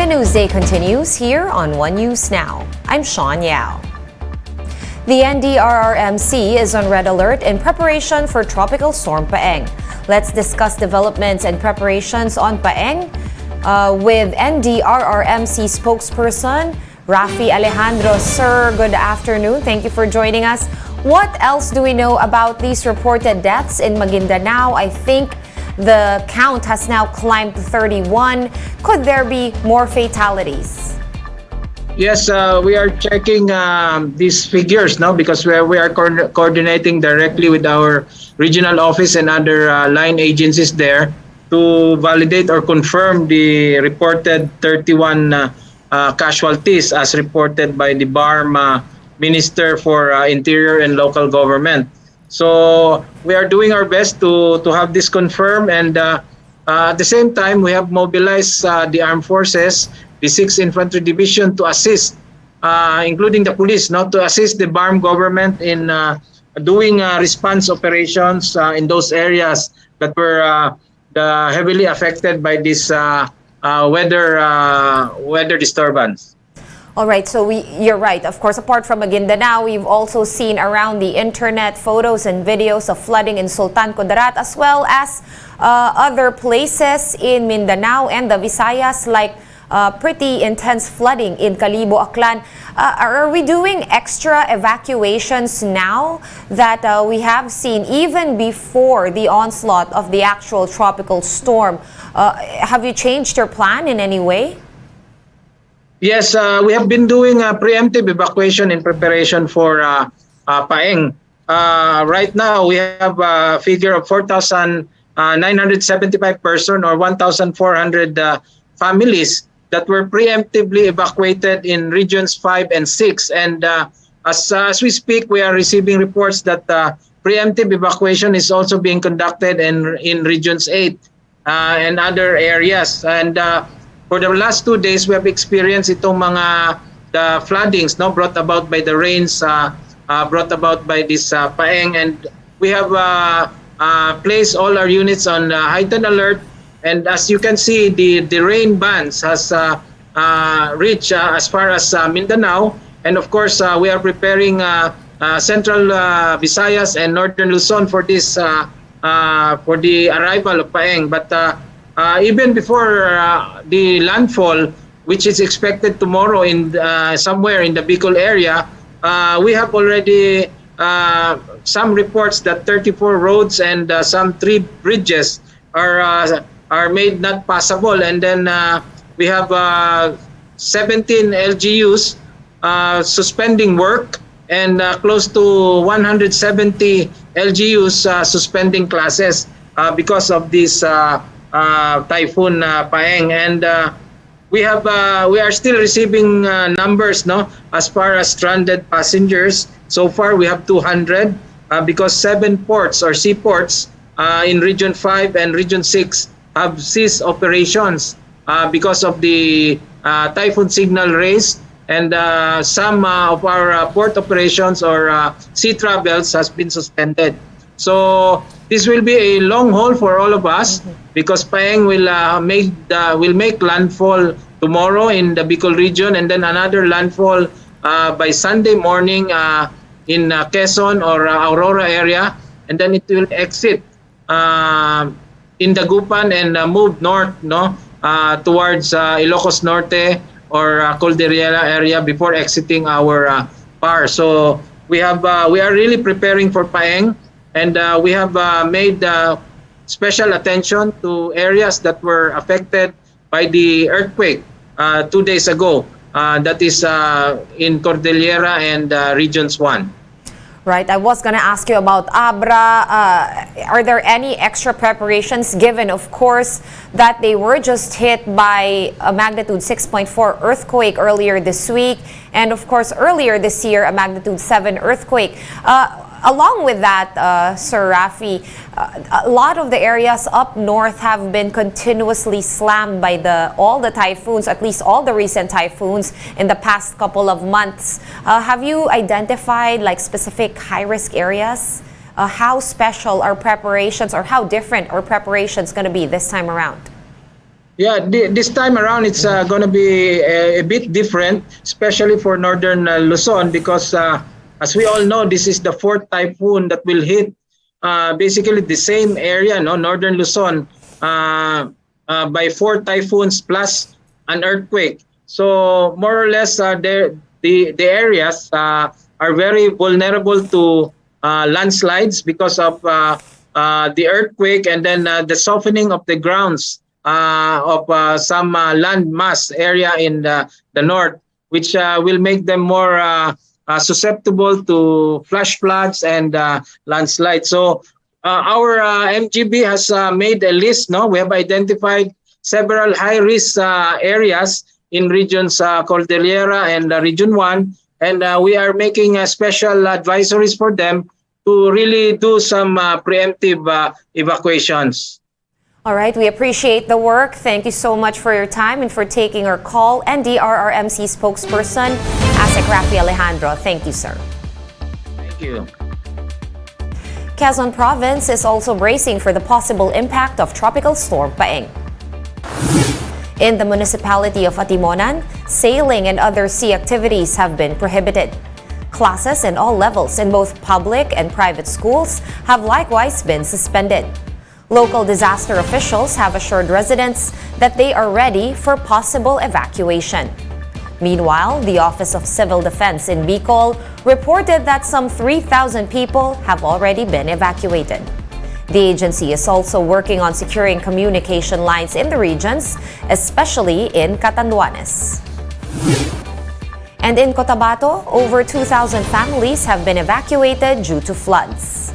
The News Day continues here on One News Now. I'm Sean Yao. The NDRRMC is on red alert in preparation for Tropical Storm Paeng. Let's discuss developments and preparations on Paeng with NDRRMC spokesperson Rafi Alejandro. Sir, good afternoon. Thank you for joining us. What else do we know about these reported deaths in Maguindanao? I think the count has now climbed to 31. Could there be more fatalities? Yes, we are checking these figures now because we are coordinating directly with our regional office and other line agencies there to validate or confirm the reported 31 casualties as reported by the BARMM Minister for Interior and Local Government. So we are doing our best to have this confirmed, and at the same time we have mobilized the armed forces, the 6th Infantry Division, to assist, including the police, to assist the BARMM government in doing response operations in those areas that were heavily affected by this weather disturbance. All right, so you're right. Of course, apart from Maguindanao, we've also seen around the internet photos and videos of flooding in Sultan Kudarat, as well as other places in Mindanao and the Visayas, like pretty intense flooding in Calibo, Aklan. Are we doing extra evacuations now that we have seen even before the onslaught of the actual tropical storm? Have you changed your plan in any way? Yes, we have been doing a preemptive evacuation in preparation for Paeng. Right now, we have a figure of 4,975 persons or 1,400 families that were preemptively evacuated in regions 5 and 6. And as we speak, we are receiving reports that preemptive evacuation is also being conducted in regions 8 and other areas. And for the last 2 days, we have experienced itong the floodings brought about by the rains, brought about by this Paeng. And we have placed all our units on heightened alert. And as you can see, the rain bands has reached as far as Mindanao. And of course, we are preparing Central Visayas and Northern Luzon for this for the arrival of Paeng. But even before the landfall, which is expected tomorrow in somewhere in the Bicol area, we have already some reports that 34 roads and some 3 bridges are made not passable, and then we have 17 LGUs suspending work, and close to 170 LGUs suspending classes because of this typhoon Paeng. And we are still receiving numbers as far as stranded passengers. So far we have 200 because 7 ports or seaports in Region 5 and Region 6 have ceased operations because of the typhoon signal raised, and some of our port operations or sea travels has been suspended. So this will be a long haul for all of us because Paeng will make landfall tomorrow in the Bicol region, and then another landfall by Sunday morning in Quezon or Aurora area, and then it will exit in Dagupan and move north towards Ilocos Norte or Cordillera area before exiting our PAR. So we are really preparing for Paeng, and we have made special attention to areas that were affected by the earthquake 2 days ago. That is in Cordillera and Regions 1. Right. I was going to ask you about Abra. Are there any extra preparations given, of course, that they were just hit by a magnitude 6.4 earthquake earlier this week, and of course earlier this year a magnitude 7 earthquake? Along with that, Sir Rafi, a lot of the areas up north have been continuously slammed by all the typhoons, at least all the recent typhoons in the past couple of months. Have you identified like specific high-risk areas? How special are preparations, or how different are preparations going to be this time around? Yeah, this time around it's going to be a bit different, especially for northern Luzon, because as we all know, this is the fourth typhoon that will hit basically the same area, no, northern Luzon, by four typhoons plus an earthquake. So more or less, the areas are very vulnerable to landslides because of the earthquake, and then the softening of the grounds of some land mass area in the north, which will make them more susceptible to flash floods and landslides. So our MGB has made a list. No, we have identified several high-risk areas in regions Cordillera and Region 1, and we are making special advisories for them to really do some preemptive evacuations. All right, we appreciate the work. Thank you so much for your time and for taking our call. NDRRMC spokesperson, Asek Rafi Alejandro. Thank you, sir. Thank you. Quezon Province is also bracing for the possible impact of Tropical Storm Paeng. In the municipality of Atimonan, sailing and other sea activities have been prohibited. Classes in all levels in both public and private schools have likewise been suspended. Local disaster officials have assured residents that they are ready for possible evacuation. Meanwhile, the Office of Civil Defense in Bicol reported that some 3,000 people have already been evacuated. The agency is also working on securing communication lines in the regions, especially in Catanduanes. And in Cotabato, over 2,000 families have been evacuated due to floods.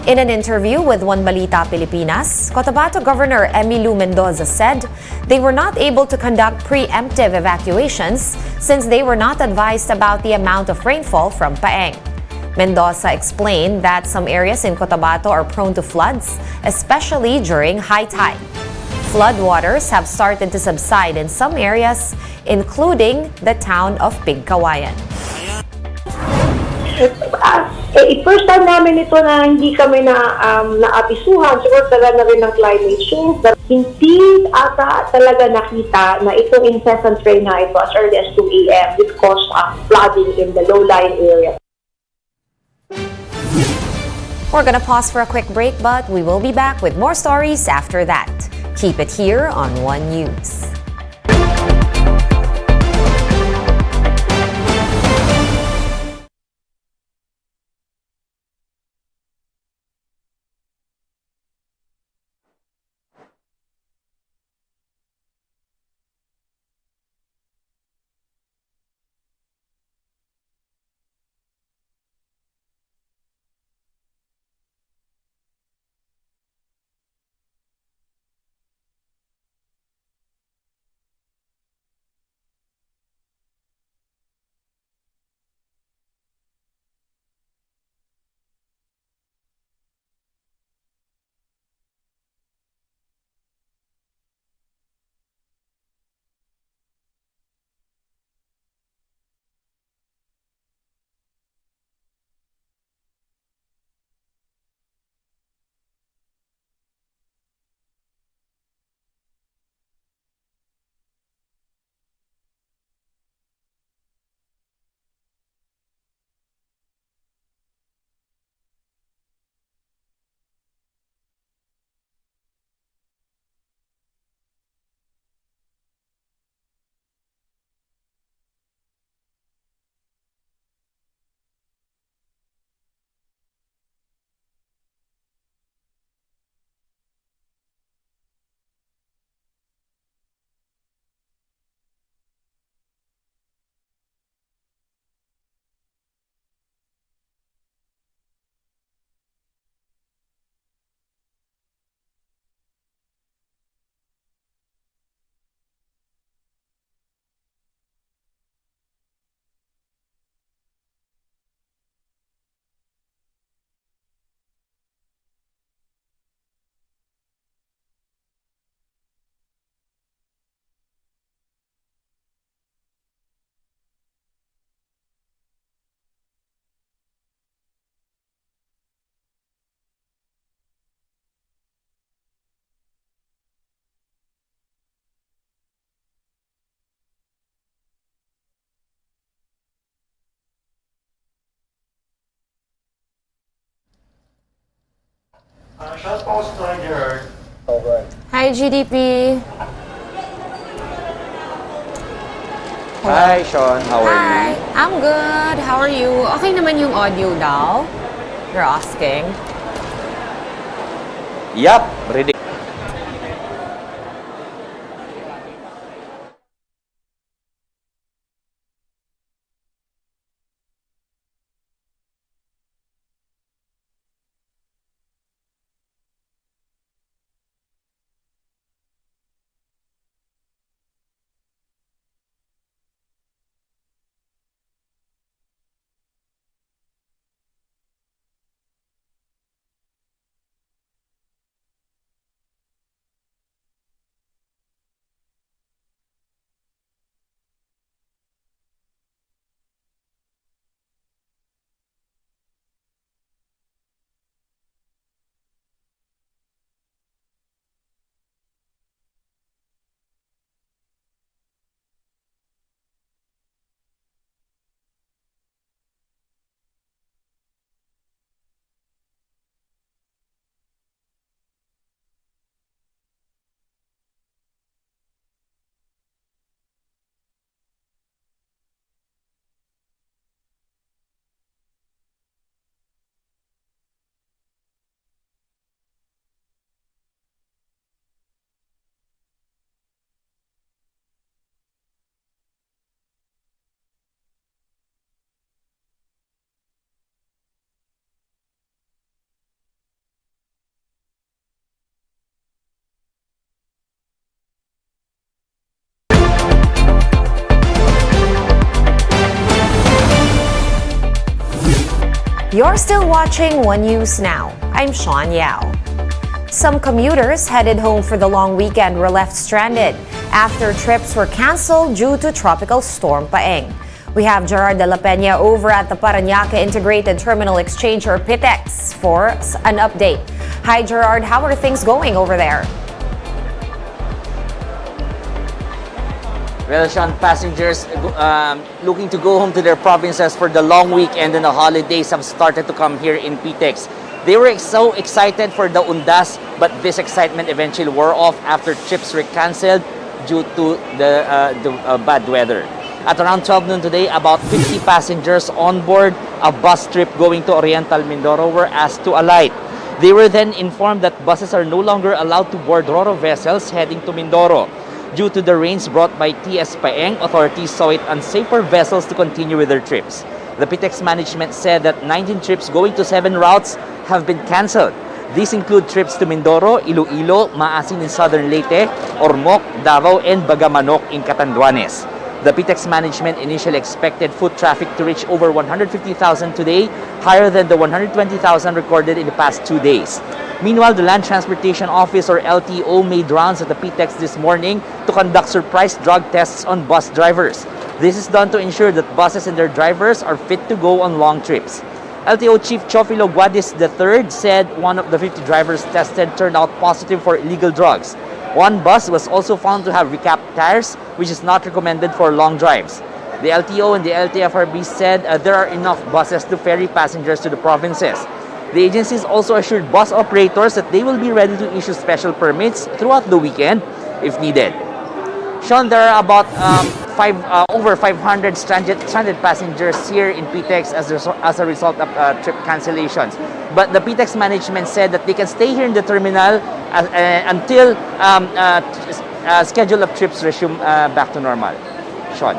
In an interview with One Balita Pilipinas, Cotabato Governor Emilu Mendoza said they were not able to conduct preemptive evacuations since they were not advised about the amount of rainfall from Paeng. Mendoza explained that some areas in Cotabato are prone to floods, especially during high tide. Floodwaters have started to subside in some areas, including the town of Pigkawayan. First time namin ito na hindi kami naabisuhan. Siguro talaga na rin ng climate change. Hindi ata talaga nakita na itong incessant rain na ito as early as 2 a.m. It caused flooding in the low-lying area. We're gonna pause for a quick break, but we will be back with more stories after that. Keep it here on One News. Shot post Gerard. Hi, GDP. Hi, Sean. How are Hi, you? I'm good. How are you? Okay naman yung audio daw? You're asking. Yup, ready. You're still watching One News Now. I'm Sean Yao. Some commuters headed home for the long weekend were left stranded after trips were canceled due to Tropical Storm Paeng. We have Gerard de la Peña over at the Parañaque Integrated Terminal Exchange, or PITEX, for an update. Hi Gerard, how are things going over there? Well, Sean, passengers looking to go home to their provinces for the long weekend and the holidays have started to come here in PTEX. They were so excited for the undas, but this excitement eventually wore off after trips were cancelled due to the bad weather. At around 12 noon today, about 50 passengers on board a bus trip going to Oriental Mindoro were asked to alight. They were then informed that buses are no longer allowed to board Ro-Ro vessels heading to Mindoro. Due to the rains brought by TS Paeng, authorities saw it unsafe for vessels to continue with their trips. The PTEX management said that 19 trips going to 7 routes have been cancelled. These include trips to Mindoro, Iloilo, Maasin in Southern Leyte, Ormoc, Davao, and Bagamanok in Catanduanes. The PTEX management initially expected foot traffic to reach over 150,000 today, higher than the 120,000 recorded in the past 2 days. Meanwhile, the Land Transportation Office, or LTO, made rounds at the PTEX this morning to conduct surprise drug tests on bus drivers. This is done to ensure that buses and their drivers are fit to go on long trips. LTO Chief Chofilo Guadis III said one of the 50 drivers tested turned out positive for illegal drugs. One bus was also found to have recapped tires, which is not recommended for long drives. The LTO and the LTFRB said there are enough buses to ferry passengers to the provinces. The agencies also assured bus operators that they will be ready to issue special permits throughout the weekend if needed. Sean, there are about over 500 stranded passengers here in PTEX as a result of trip cancellations. But the PTEX management said that they can stay here in the terminal until schedule of trips resume back to normal. Sean.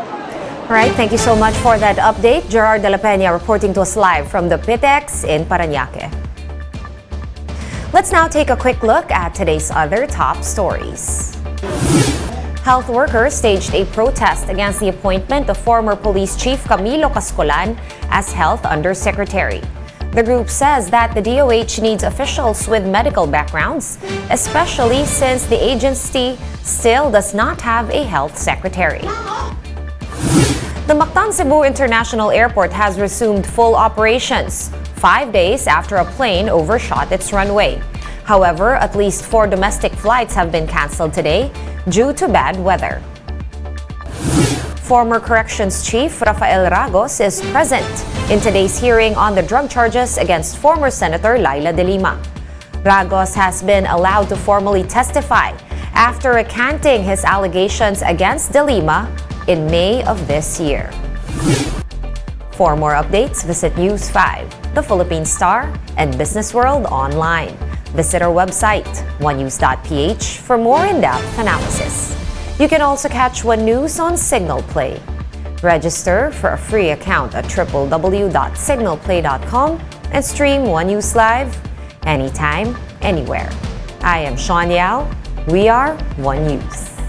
All right, thank you so much for that update. Gerard de la Peña reporting to us live from the PITEX in Parañaque. Let's now take a quick look at today's other top stories. Health workers staged a protest against the appointment of former Police Chief Camilo Cascolan as Health Undersecretary. The group says that the DOH needs officials with medical backgrounds, especially since the agency still does not have a health secretary. The Mactan Cebu International Airport has resumed full operations 5 days after a plane overshot its runway. However, at least 4 domestic flights have been canceled today due to bad weather. Former Corrections Chief Rafael Ragos is present in today's hearing on the drug charges against former Senator Laila de Lima. Ragos has been allowed to formally testify after recanting his allegations against De Lima in May of this year. For more updates, visit News 5, The Philippine Star, and Business World online. Visit our website, onenews.ph, for more in-depth analysis. You can also catch One News on Signal Play. Register for a free account at www.signalplay.com and stream One News Live anytime, anywhere. I am Sean Yao. We are One News.